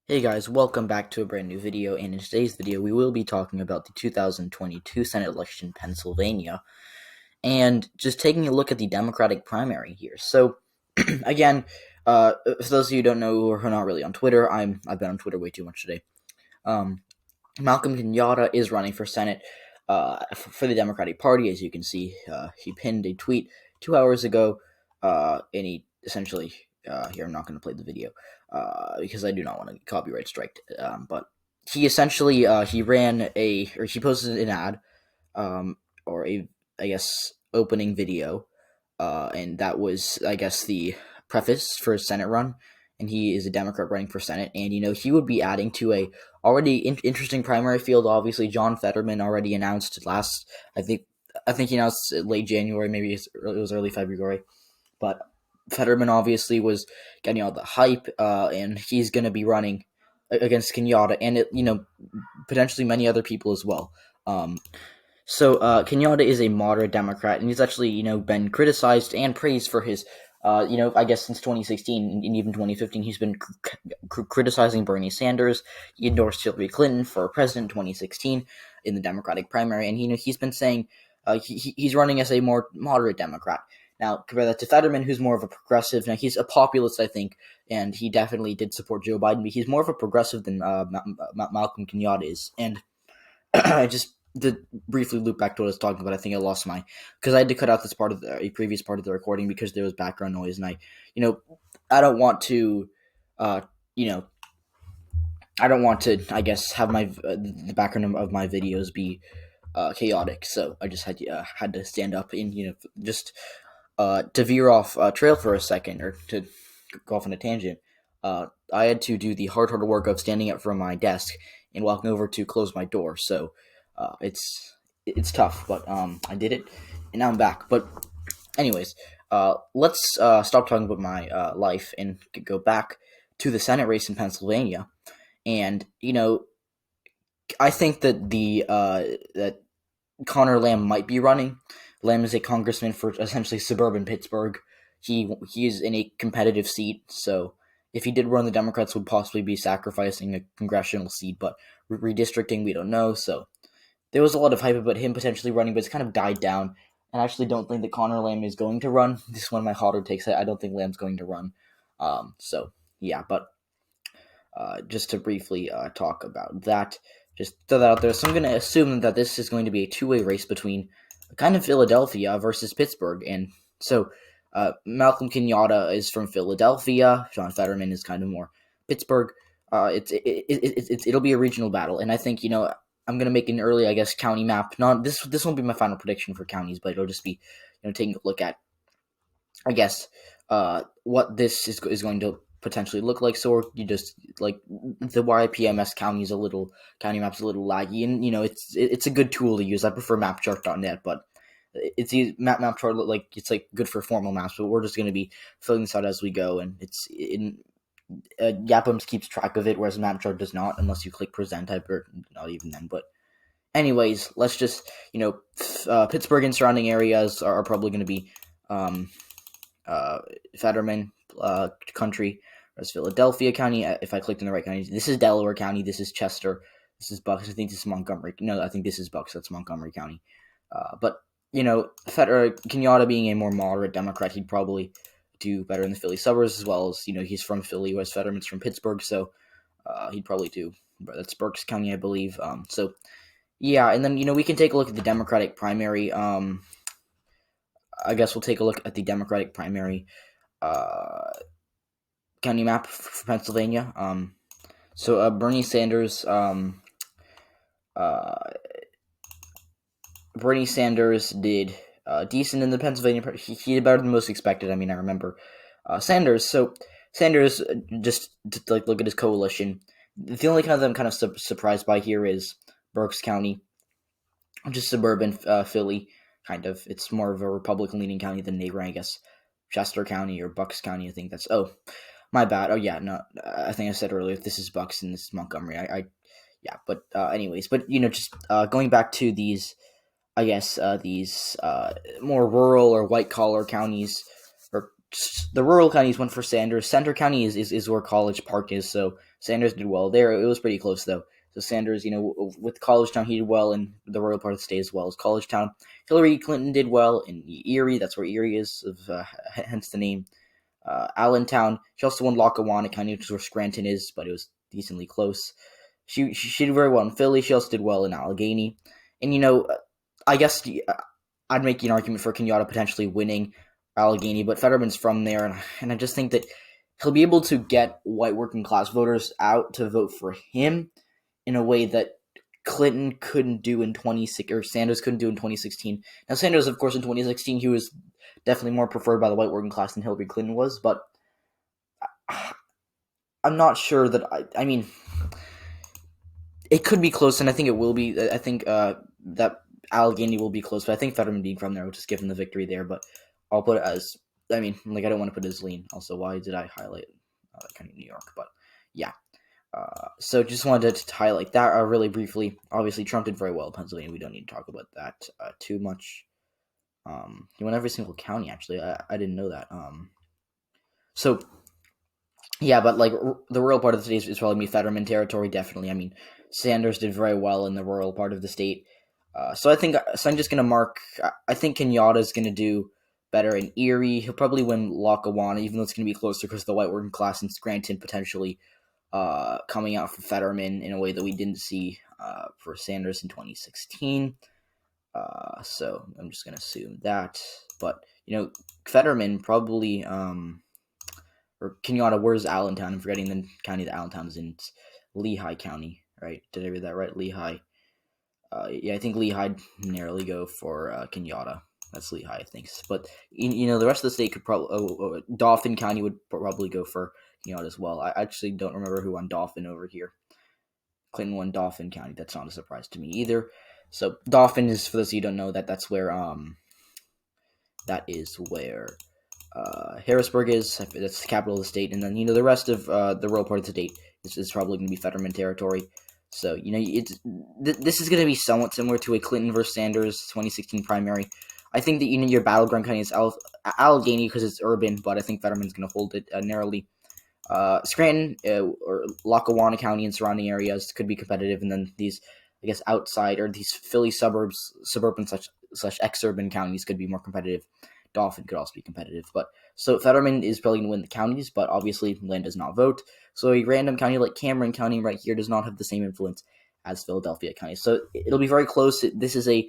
Hey guys, welcome back to a brand new video, and in today's video we will be talking about the 2022 Senate election in Pennsylvania, and just taking a look at the Democratic primary here. So, again, for those of you who don't know or who are not really on Twitter, I've been on Twitter way too much today. Malcolm Kenyatta is running for Senate for the Democratic Party. As you can see, he pinned a tweet 2 hours ago, and he essentially, here I'm not going to play the video, because I do not want to copyright strike. But he essentially he posted an ad, or a I guess opening video, and that was I guess the preface for his Senate run. And he is a Democrat running for Senate, and he would be adding to a already interesting primary field. Obviously, John Fetterman already announced last. I think he announced late January, maybe it was early February, but Fetterman obviously was getting all the hype, and he's going to be running against Kenyatta and potentially many other people as well. So Kenyatta is a moderate Democrat, and he's actually been criticized and praised for his I guess since 2016 and even 2015, he's been criticizing Bernie Sanders. He endorsed Hillary Clinton for president in 2016 in the Democratic primary, and he's been saying he's running as a more moderate Democrat. Now, compare that to Fetterman, who's more of a progressive. Now, he's a populist, I think, and he definitely did support Joe Biden, but he's more of a progressive than Malcolm Kenyatta is. And just to briefly loop back to what I was talking about, I think I lost because I had to cut out this part of a previous part of the recording because there was background noise, and I don't want to, I don't want to, I guess, have the background of my videos be chaotic. So I just had to stand up and just to veer off trail for a second, or to go off on a tangent. I had to do the hard work of standing up from my desk and walking over to close my door. So it's tough, but I did it, and now I'm back. But anyways, let's stop talking about my life and go back to the Senate race in Pennsylvania. And I think that that Connor Lamb might be running. Lamb is a congressman for essentially suburban Pittsburgh. He is in a competitive seat, so if he did run, the Democrats would possibly be sacrificing a congressional seat, but redistricting, we don't know. So there was a lot of hype about him potentially running, but it's kind of died down. And I actually don't think that Connor Lamb is going to run. This is one of my hotter takes. I don't think Lamb's going to run. So yeah, but just to briefly talk about that, just throw that out there. So I'm going to assume that this is going to be a two-way race between kind of Philadelphia versus Pittsburgh. And so Malcolm Kenyatta is from Philadelphia. John Fetterman is kind of more Pittsburgh. It'll be a regional battle, and I think I'm gonna make an early, I guess, county map. Not this won't be my final prediction for counties, but it'll just be taking a look at, I guess, what this is going to potentially look like. So you just like the YPMS county map's a little laggy, and it's a good tool to use. I prefer mapchart.net, but it's map chart like it's like good for formal maps, but we're just going to be filling this out as we go, and it's in Yapums keeps track of it, whereas MapChart does not, unless you click present type, or not even then. But anyways, let's just Pittsburgh and surrounding areas are probably going to be Fetterman country, whereas Philadelphia County. If I clicked in the right county, this is Delaware County, this is Chester, this is Bucks. I think this is Montgomery. No, I think this is Bucks. That's Montgomery County. But Kenyatta being a more moderate Democrat, he'd probably do better in the Philly suburbs, as well as he's from Philly, whereas Fetterman's from Pittsburgh, so he'd probably do. That's Berks County, I believe. So yeah, and then we can take a look at the Democratic primary. I guess we'll take a look at the Democratic primary county map for Pennsylvania. So Bernie Sanders. Bernie Sanders did decent in the Pennsylvania part. He did better than most expected. I mean, I remember Sanders. So Sanders, just to look at his coalition, the only kind of I'm kind of surprised by here is Berks County, just suburban Philly. Kind of, it's more of a Republican-leaning county than neighboring, I guess, Chester County or Bucks County. I think that's. Oh, my bad. Oh yeah, no, I think I said earlier this is Bucks and this is Montgomery. Yeah, but anyways, but just going back to these. I guess these more rural or white-collar counties, or the rural counties went for Sanders. Center County is where College Park is, so Sanders did well there. It was pretty close though. So Sanders, with College Town, he did well in the rural part of the state as well as College Town. Hillary Clinton did well in Erie. That's where Erie is, hence the name. Allentown. She also won Lackawanna County, which is where Scranton is, but it was decently close. She did very well in Philly. She also did well in Allegheny. And, I guess I'd make an argument for Kenyatta potentially winning Allegheny, but Fetterman's from there, and I just think that he'll be able to get white working class voters out to vote for him in a way that Clinton couldn't do in 2016, or Sanders couldn't do in 2016. Now, Sanders, of course, in 2016, he was definitely more preferred by the white working class than Hillary Clinton was, but I'm not sure that, I mean, it could be close, and I think it will be. I think that Allegheny will be close, but I think Fetterman being from there will just give him the victory there, but I'll put it as, I don't want to put it as lean. Also, why did I highlight kind of New York? But, yeah. So just wanted to highlight that really briefly. Obviously, Trump did very well in Pennsylvania. We don't need to talk about that too much. He won every single county, actually. I didn't know that. So, yeah, but, the rural part of the state is probably Fetterman territory, definitely. Sanders did very well in the rural part of the state. So I'm just going to mark, I think Kenyatta is going to do better in Erie. He'll probably win Lackawanna, even though it's going to be closer because of the white working class in Scranton potentially coming out for Fetterman in a way that we didn't see for Sanders in 2016. So I'm just going to assume that. But, Fetterman probably, or Kenyatta, where's Allentown? I'm forgetting the county that Allentown's in. It's Lehigh County, right? Did I read that right? Lehigh. Yeah, I think Lehigh narrowly go for Kenyatta. That's Lehigh, I think. But, the rest of the state could probably... Dauphin County would probably go for Kenyatta as well. I actually don't remember who won Dauphin over here. Clinton won Dauphin County. That's not a surprise to me either. So, Dauphin is, for those of you who don't know, that's where... that is where... Harrisburg is. That's the capital of the state. And then, the rest of the rural part of the state is probably going to be Fetterman territory. So, this is going to be somewhat similar to a Clinton versus Sanders 2016 primary. I think that, your battleground county is Allegheny because it's urban, but I think Fetterman's going to hold it narrowly. Scranton or Lackawanna County and surrounding areas could be competitive, and then these, I guess, outside or these Philly suburban / ex-urban counties could be more competitive. Dauphin could also be competitive, but so Fetterman is probably going to win the counties, but obviously Lynn does not vote. So a random county like Cameron County right here does not have the same influence as Philadelphia County. So it'll be very close. This is a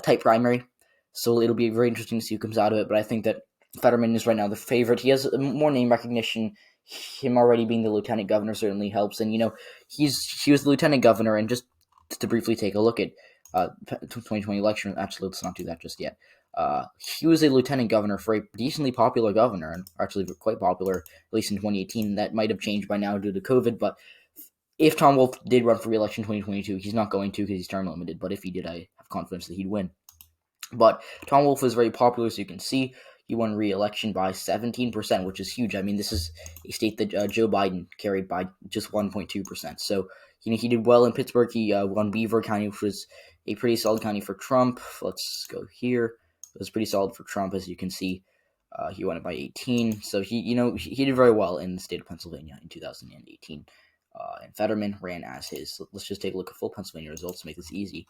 tight primary, so it'll be very interesting to see who comes out of it. But I think that Fetterman is right now the favorite. He has more name recognition. Him already being the lieutenant governor certainly helps, and he was the lieutenant governor. And just to briefly take a look at 2020 election. Actually, let's not do that just yet. He was a lieutenant governor for a decently popular governor, and actually quite popular, at least in 2018. That might have changed by now due to COVID, but if Tom Wolf did run for re-election in 2022, he's not going to because he's term limited, but if he did, I have confidence that he'd win. But Tom Wolf is very popular, so you can see he won re-election by 17%, which is huge. This is a state that Joe Biden carried by just 1.2%. So, he did well in Pittsburgh. He won Beaver County, which was a pretty solid county for Trump. Let's go here. It was pretty solid for Trump, as you can see. He won it by 18. So he did very well in the state of Pennsylvania in 2018. And Fetterman ran as his. Let's just take a look at full Pennsylvania results to make this easy.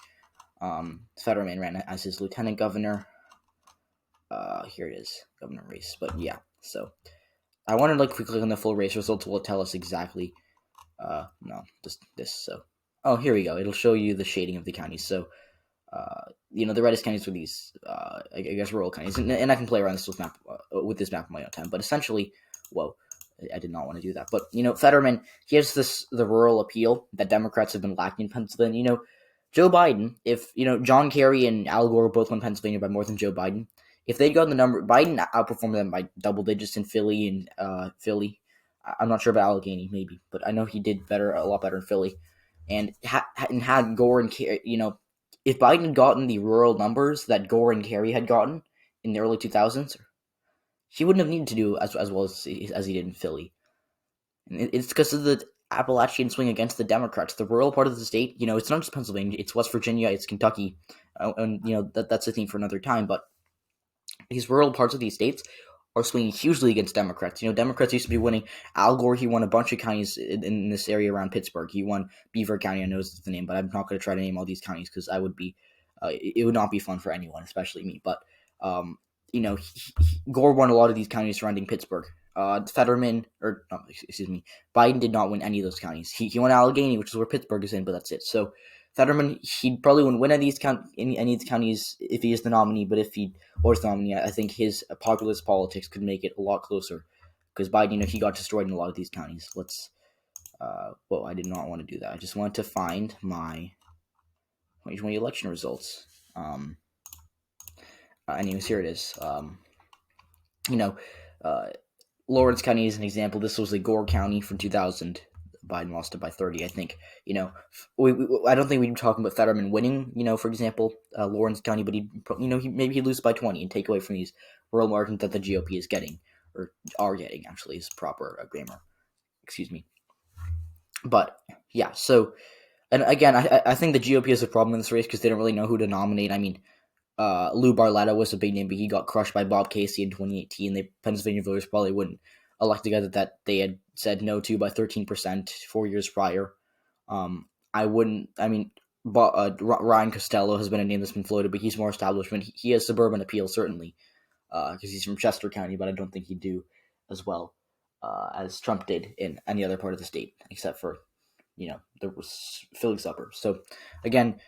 Fetterman ran as his lieutenant governor. Here it is, governor race. But yeah, so I wanted if we click on the full race results, will it tell us exactly? No, just this. So, here we go. It'll show you the shading of the counties. So, the reddest counties were these, I guess, rural counties, and I can play around with this map on my own time. But essentially, whoa, I did not want to do that. But Fetterman, he has the rural appeal that Democrats have been lacking in Pennsylvania. Joe Biden, if John Kerry and Al Gore both won Pennsylvania by more than Joe Biden, if they'd gotten the number, Biden outperformed them by double digits in Philly and Philly. I'm not sure about Allegheny, maybe, but I know he did a lot better in Philly, and had Gore and Kerry, if Biden had gotten the rural numbers that Gore and Kerry had gotten in the early 2000s, he wouldn't have needed to do as well as he did in Philly. And it's because of the Appalachian swing against the Democrats. The rural part of the state, it's not just Pennsylvania, it's West Virginia, it's Kentucky, and that's a theme for another time. But these rural parts of these states are swinging hugely against Democrats. Democrats used to be winning. Al Gore, he won a bunch of counties in this area around Pittsburgh. He won Beaver County. I know it's the name, but I'm not going to try to name all these counties because I would be, it would not be fun for anyone, especially me. But Gore won a lot of these counties surrounding Pittsburgh. Fetterman, or no, excuse me, Biden did not win any of those counties. He won Allegheny, which is where Pittsburgh is in, but that's it. So Fetterman, he probably wouldn't win any of these counties if he is the nominee. But if he was the nominee, I think his populist politics could make it a lot closer. Because Biden, he got destroyed in a lot of these counties. I did not want to do that. I just wanted to find my 2020 election results. Anyways, here it is. Lawrence County is an example. This was a Gore County from 2000. Biden lost it by 30, I think. I don't think we'd be talking about Fetterman winning, for example, Lawrence County, but maybe he'd lose by 20 and take away from these rural margins that the GOP is getting, or are getting, actually, is proper grammar. Excuse me. But, yeah, so, and again, I think the GOP has a problem in this race because they don't really know who to nominate. I mean, Lou Barletta was a big name, but he got crushed by Bob Casey in 2018. The Pennsylvania voters probably wouldn't elect a guy that they had said no to by 13% 4 years prior. Ryan Costello has been a name that's been floated, but he's more establishment. He has suburban appeal, certainly, because he's from Chester County, but I don't think he'd do as well as Trump did in any other part of the state, except for, there was Philly suburbs. So, again,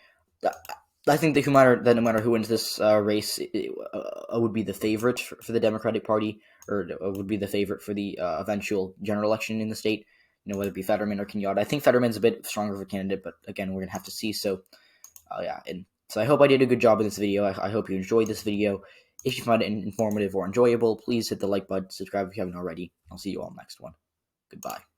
I think that no matter who wins this race, it would be the favorite for the Democratic Party, or would be the favorite for the eventual general election in the state, whether it be Fetterman or Kenyatta. I think Fetterman's a bit stronger of a candidate, but again, we're going to have to see. So, so I hope I did a good job in this video. I hope you enjoyed this video. If you find it informative or enjoyable, please hit the like button, subscribe if you haven't already. I'll see you all next one. Goodbye.